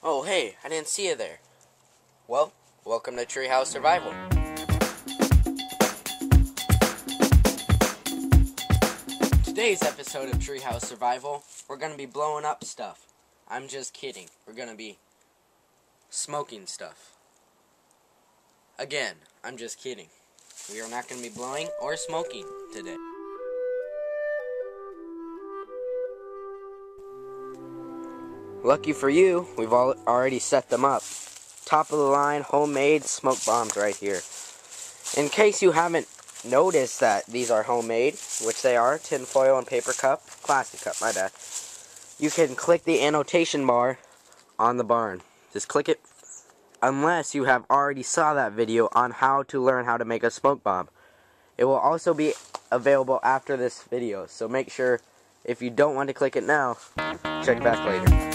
Oh, hey, I didn't see you there. Well, welcome to TreehouseSurvival. Today's episode of TreehouseSurvival, we're going to be blowing up stuff. I'm just kidding. We're going to be smoking stuff. Again, I'm just kidding. We are not going to be blowing or smoking today. Lucky for you, we've already set them up. Top of the line, homemade smoke bombs right here. In case you haven't noticed that these are homemade, which they are, tin foil and paper cup, plastic cup, my bad. You can click the annotation bar on the barn. Just click it, unless you have already saw that video on how to learn how to make a smoke bomb. It will also be available after this video, so make sure if you don't want to click it now, check back later.